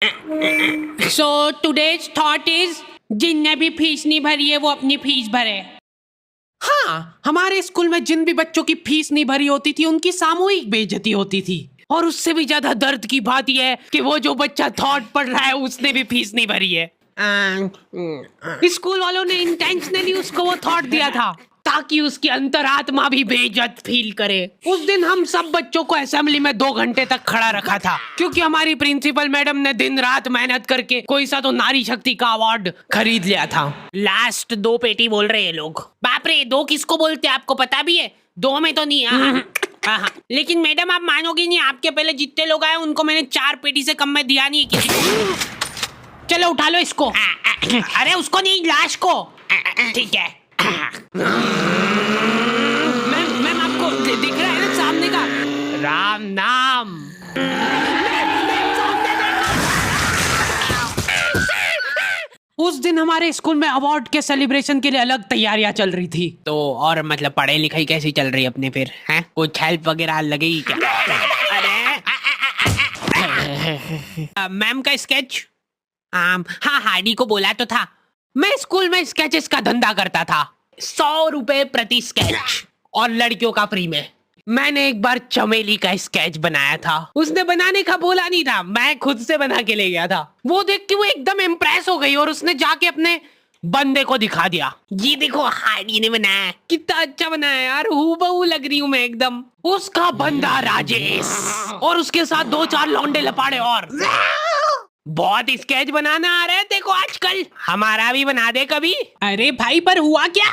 So today's thought is जिनने भी fees नहीं भरी है वो अपनी फीस भरे। हाँ, हमारे स्कूल में जिन भी बच्चों की फीस नहीं भरी होती थी उनकी सामूहिक बेइज्जती होती थी। और उससे भी ज्यादा दर्द की बात यह है कि वो जो बच्चा थॉट पढ़ रहा है उसने भी फीस नहीं भरी है। स्कूल वालों ने इंटेंशनली उसको वो थॉट दिया था ताकि उसकी अंतरात्मा भी बेइज्जत फील करे। उस दिन हम सब बच्चों को असेंबली में 2 घंटे तक खड़ा रखा था क्योंकि हमारी प्रिंसिपल मैडम ने दिन रात मेहनत करके कोई सा तो नारी शक्ति का अवार्ड खरीद लिया था। लास्ट 2 पेटी बोल रहे हैं लोग। बाप रे, 2 किसको बोलते हैं आपको पता भी है? 2 में तो नहीं। हाँ। लेकिन मैडम आप मानोगी नहीं, आपके पहले जितने लोग आए उनको मैंने 4 पेटी से कम में दिया नहीं किसी को। चलो उठा लो इसको। अरे उसको नहीं, लाश को। ठीक है। मैम आपको दिख रहा है ना सामने का? राम नाम। उस दिन हमारे स्कूल में अवार्ड के सेलिब्रेशन के लिए अलग तैयारियां चल रही थी। तो और मतलब पढ़ाई लिखाई कैसी चल रही है अपने फिर? हैं कुछ हेल्प वगैरह लगेगी क्या? अरे मैम का स्केच। हाँ, हार्डी को बोला तो था। मैं स्कूल में स्केचेस का धंधा करता था, 100 रुपए प्रति स्केच और लड़कियों का फ्री में। मैंने एक बार चमेली का स्केच बनाया था। उसने बनाने का बोला नहीं था, मैं खुद से बना के ले गया था। वो देख के वो एकदम इम्प्रेस हो गई और उसने जाके अपने बंदे को दिखा दिया। ये देखो हार्डी ने बनाया, कितना अच्छा बनाया यार, हूबहू लग रही हूँ मैं एकदम। उसका बंदा राजेश और उसके साथ 2-4 लौंडे लपाड़े और बहुत स्केच बनाना आ रहा है देखो आजकल। हमारा भी बना दे कभी। अरे भाई पर हुआ क्या?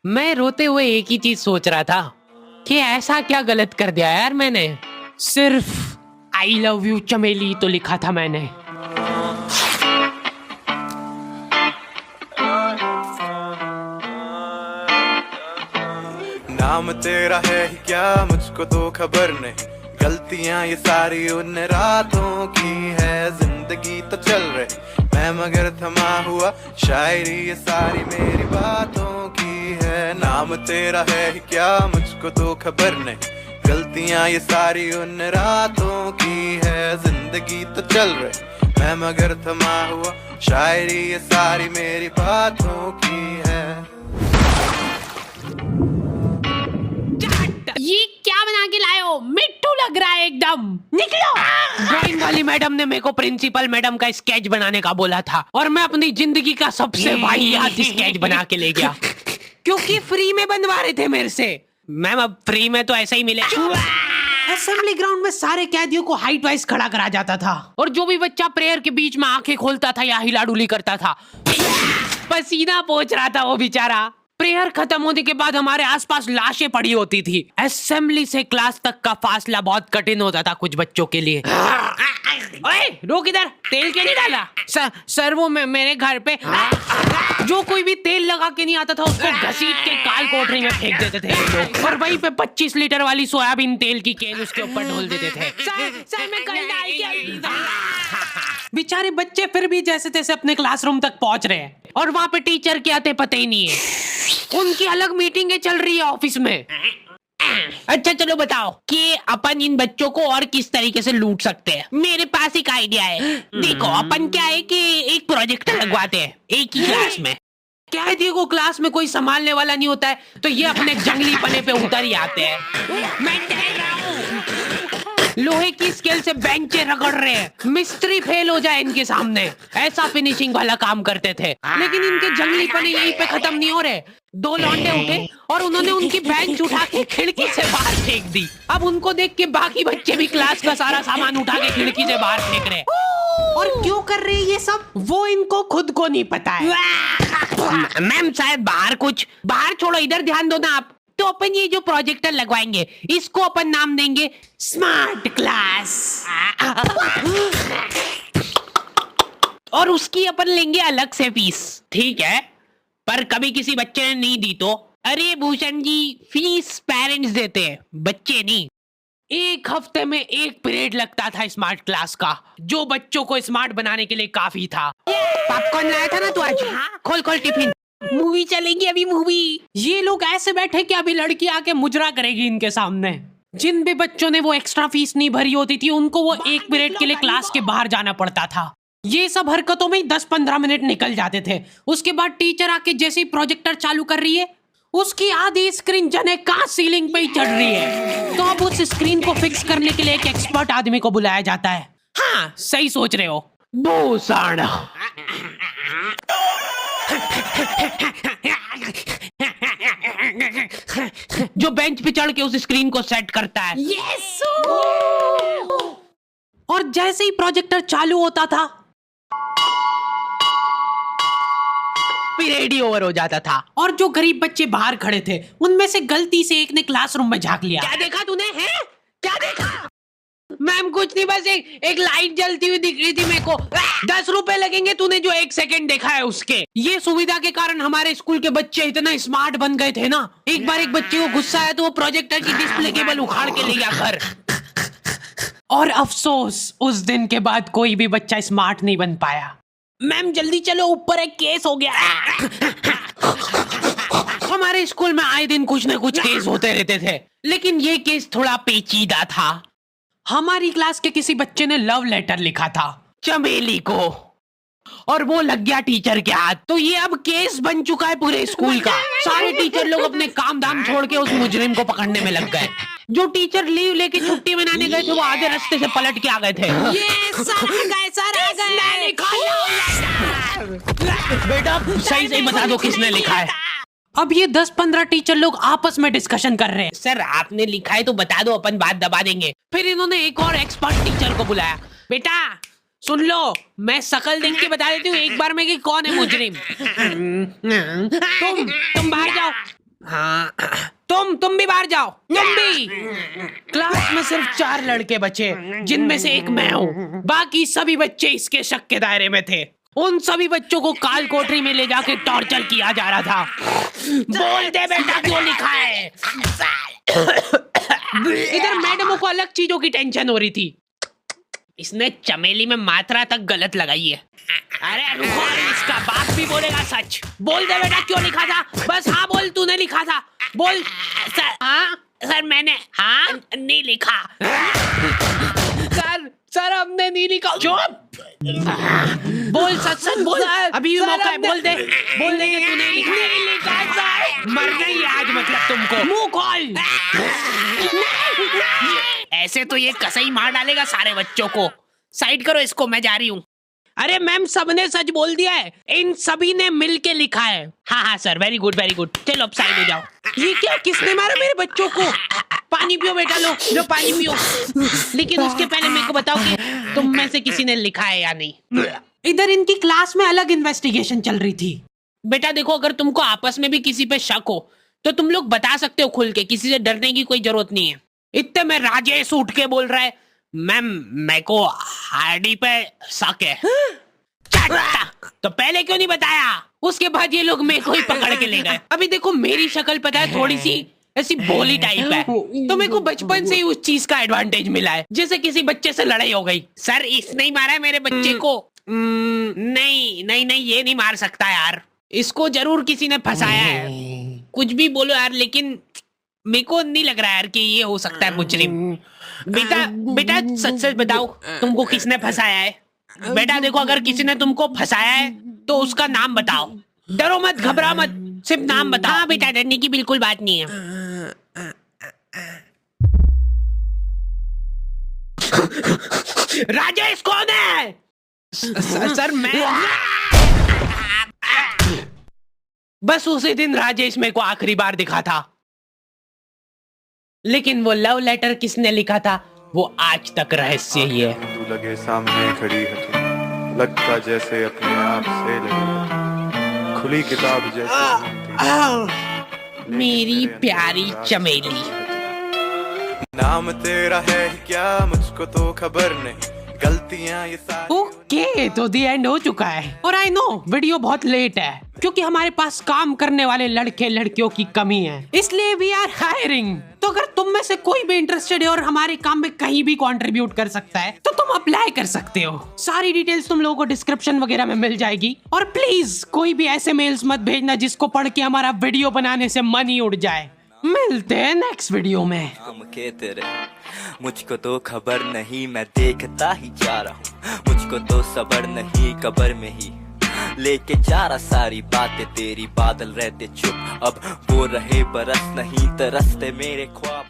मैं रोते हुए एक ही चीज सोच रहा था कि ऐसा क्या गलत कर दिया यार मैंने। सिर्फ आई लव यू चमेली तो लिखा था मैंने। नाम तेरा है ही क्या मुझको तो खबर नहीं, गलतियां ये सारी उन रातों की है। जिंदगी तो चल रही मैं मगर थमा हुआ, शायरी ये सारी मेरी बातों की है। नाम तेरा है ही क्या मुझको तो खबर नहीं, गलतियां ये सारी उन रातों की है। जिंदगी तो चल रही मैं मगर थमा हुआ, शायरी ये सारी मेरी बातों की है। ये क्या बना के लाए हो? मिट्टू लग रहा है एकदम। निकलो। ड्राइंग वाली मैडम ने मेरे को प्रिंसिपल मैडम का स्केच बनाने का बोला था और मैं अपनी जिंदगी का सबसे वाहियात स्केच बना के ले गया क्योंकि फ्री में बनवा रहे थे मेरे से। मैम अब फ्री में तो ऐसा ही मिले। असेंबली ग्राउंड में सारे कैदियों को हाइट वाइज खड़ा करा जाता था और जो भी बच्चा प्रेयर के बीच में आंखें खोलता था या हिलाडुली करता था, पसीना पोंछ रहा था वो बेचारा। प्रेयर खत्म होने के बाद हमारे आसपास लाशें पड़ी होती थी। असेंबली से क्लास तक का फासला बहुत कठिन होता था कुछ बच्चों के लिए। ओए रोक इधर, तेल क्यों नहीं डाला? सर वो मेरे घर पे जो कोई भी तेल लगा के नहीं आता था उसको घसीट के काल कोठरी में फेंक देते थे लोग और वहीं पे 25 लीटर वाली सोयाबीन तेल की केन उसके ऊपर ढोल देते थे। सर मैं कल डाल के। बेचारे बच्चे फिर भी जैसे तैसे अपने क्लासरूम तक पहुंच रहे हैं और वहां पे टीचर के आते पता ही नहीं है। उनकी अलग मीटिंगें चल रही है ऑफिस में। अच्छा चलो बताओ कि अपन इन बच्चों को और किस तरीके से लूट सकते हैं। मेरे पास एक आइडिया है। देखो अपन क्या है कि एक प्रोजेक्टर लगवाते हैं एक ही क्लास में। क्या है देखो क्लास में कोई संभालने वाला नहीं होता है तो ये अपने जंगली पने पे उतर ही आते हैं। मैं कह रहा हूँ लोहे की स्केल से बेंचे रगड़ रहे हैं, मिस्त्री फेल हो जाए इनके सामने, ऐसा फिनिशिंग वाला काम करते थे। लेकिन इनके जंगली पने यहीं पे खत्म नहीं हो रहे। 2 लौंडे उठे और उन्होंने उनकी बेंच उठा के खिड़की से बाहर फेंक दी। अब उनको देख के बाकी बच्चे भी क्लास का सारा सामान उठा के खिड़की से बाहर फेंक रहे। और क्यों कर रहे हैं ये सब वो इनको खुद को नहीं पता है। मैम शायद बाहर छोड़ो, इधर ध्यान दो ना आप। तो अपन ये जो प्रोजेक्टर लगवाएंगे इसको अपन नाम देंगे स्मार्ट क्लास और उसकी अपन लेंगे अलग से फीस। ठीक है, पर कभी किसी बच्चे ने नहीं दी तो? अरे भूषण जी, फीस पेरेंट्स देते हैं, बच्चे नहीं। 1 हफ्ते में 1 पीरियड लगता था स्मार्ट क्लास का, जो बच्चों को स्मार्ट बनाने के लिए काफी था। पॉपकॉर्न लाया था ना तू आज? खोल टिफिन, मूवी चलेगी अभी मूवी। ये लोग ऐसे बैठे कि अभी लड़की आके मुजरा करेगी इनके सामने। जिन भी बच्चों ने वो एक्स्ट्रा फीस नहीं भरी होती थी उनको वो 1 पीरियड के लिए क्लास के बाहर जाना पड़ता था। ये सब हरकतों में ही 10-15 मिनट निकल जाते थे। उसके बाद टीचर आके जैसे ही प्रोजेक्टर चालू कर रही है उसकी आधी स्क्रीन जने कहाँ सीलिंग पे ही चढ़ रही है। तो अब उस स्क्रीन को फिक्स करने के लिए एक एक्सपर्ट आदमी को बुलाया जाता है। हाँ सही सोच रहे हो भूसाड़ा। जो बेंच पे चढ़ के उस स्क्रीन को सेट करता है। यस। और जैसे ही प्रोजेक्टर चालू होता था पीरियड ही ओवर हो जाता था और जो गरीब बच्चे बाहर खड़े थे उनमें से गलती से एक ने क्लासरूम में झांक लिया। क्या देखा तूने? है क्या देखा? मैम कुछ नहीं, बस एक लाइट जलती हुई दिख रही थी मेरे को। 10 रुपए लगेंगे तूने जो 1 सेकंड देखा है उसके। ये सुविधा के कारण हमारे स्कूल के बच्चे इतना स्मार्ट बन गए थे ना, एक बार एक बच्चे को गुस्सा आया तो वो प्रोजेक्टर की डिस्प्ले केबल उखाड़ के ले गया घर। और अफसोस उस दिन के बाद कोई भी बच्चा स्मार्ट नहीं बन पाया। मैम जल्दी चलो ऊपर एक केस हो गया। हमारे स्कूल में आए दिन कुछ न कुछ केस होते रहते थे, लेकिन ये केस थोड़ा पेचीदा था। हमारी क्लास के किसी बच्चे ने लव लेटर लिखा था चमेली को और वो लग गया टीचर के हाथ। तो ये अब केस बन चुका है पूरे स्कूल का। सारे टीचर लोग अपने काम धाम छोड़ के उस मुजरिम को पकड़ने में लग गए। जो टीचर लीव लेके छुट्टी मनाने गए थे वो आधे रास्ते से पलट के आ गए थे। ये सर आ गए। बेटा सही सही बता दो किसने लिखा है। अब ये 10-15 टीचर लोग आपस में डिस्कशन कर रहे हैं। सर आपने लिखा है तो बता दो, अपन बात दबा देंगे। फिर इन्होंने एक और एक्सपर्ट टीचर को बुलाया। बेटा सुन लो, मैं शकल देख के बता देती हूँ एक बार में कि कौन है मुजरिम। तुम बाहर जाओ। हाँ तुम भी बाहर जाओ। तुम भी। क्लास में सिर्फ 4 लड़के बचे जिनमें से एक मैं हूँ। बाकी सभी बच्चे इसके शक के दायरे में थे। उन सभी बच्चों को काल कोठरी में ले जाके टॉर्चर किया जा रहा था। बोल दे बेटा क्यों लिखा है। इधर मैडमों को अलग चीजों की टेंशन हो रही थी। इसने चमेली में मात्रा तक गलत लगाई है। अरे रुको, इसका बाप भी बोलेगा सच। बोल दे बेटा क्यों लिखा था। बस हाँ बोल, तूने लिखा था। बोल। सर हाँ सर मैंने हाँ नहीं लिखा। सर हमने नहीं लिखा। चुप। बोल सच बोल। अभी भी मौका है, बोल दे कि तूने नहीं लिखा। सर मर गई आज मतलब तुमको। मुंह खोल। ऐसे तो ये कसाई मार डालेगा सारे बच्चों को। साइड करो इसको, मैं जा रही हूँ। अरे मैम सबने सच बोल दिया है, इन सभी ने मिल के लिखा है। हाँ sir very good very good. चलो अब साइड हो जाओ। ये क्या, किसने मारा मेरे बच्चों को? पानी पियो बेटा, लो पानी पियो। लेकिन उसके पहले मेरे को बताओ कि तुम में से किसी ने लिखा है या नहीं। इधर इनकी क्लास में अलग इन्वेस्टिगेशन चल रही थी। बेटा देखो, अगर तुमको आपस में भी किसी पे शक हो तो तुम लोग बता सकते हो खुल के, किसी से डरने की कोई जरूरत नहीं है। इतने में राजेश उठ के बोल रहा है, मैम मेरे को हार्डी पे शक है। तो पहले क्यों नहीं बताया? उसके बाद ये लोग मेरे को ही पकड़ के ले गए। अभी देखो मेरी शक्ल पता है थोड़ी सी ऐसी भोली टाइप है, तो मेरे को बचपन से ही उस चीज का एडवांटेज मिला है। जैसे किसी बच्चे से लड़ाई हो गई, सर इसने ही मारा है मेरे बच्चे को। नहीं ये नहीं मार सकता यार, इसको जरूर किसी ने फंसाया है। कुछ भी बोलो यार, लेकिन मेरे को नहीं लग रहा यार कि ये हो सकता है मुजरिम। बेटा सच बताओ तुमको किसने फंसाया है? बेटा देखो, अगर किसी ने तुमको फंसाया है तो उसका नाम बताओ। डरो मत, घबरा मत, सिर्फ नाम बताओ। हाँ बेटा, डरने की बिल्कुल बात नहीं है। राजेश कौन है? सर मैं। बस उसी दिन राजेश मेरे को आखिरी बार दिखा था, लेकिन वो लव लेटर किसने लिखा था वो आज तक रहस्य ही है। तू लगे सामने खड़ी है तू, लगता जैसे अपने आप से लगी, खुली किताब जैसे मेरी प्यारी चमेली। नाम तेरा है क्या मुझको तो खबर नहीं, गलतियां ये सारी। ओके तो दी एंड हो चुका है। और आई नो वीडियो बहुत लेट है क्योंकि हमारे पास काम करने वाले लड़के लड़कियों की कमी है, इसलिए वी आर हायरिंग। तो अगर तुम में से कोई भी इंटरेस्टेड है और हमारे काम में कहीं भी कंट्रीब्यूट कर सकता है तो तुम अप्लाई कर सकते हो। सारी डिटेल्स तुम लोगों को डिस्क्रिप्शन वगैरह में मिल जाएगी। और प्लीज कोई भी ऐसे मेल्स मत भेजना जिसको पढ़ के हमारा वीडियो बनाने से मन ही उड़ जाए। मिलते हैं नेक्स्ट वीडियो में। नाम के तेरे मुझको तो खबर नहीं, मैं देखता ही जा रहा हूँ। मुझको तो सबर नहीं, कबर में ही लेके जा रहा सारी बातें तेरी। बादल रहते चुप, अब वो रहे बरस नहीं, तरसते मेरे ख्वाब।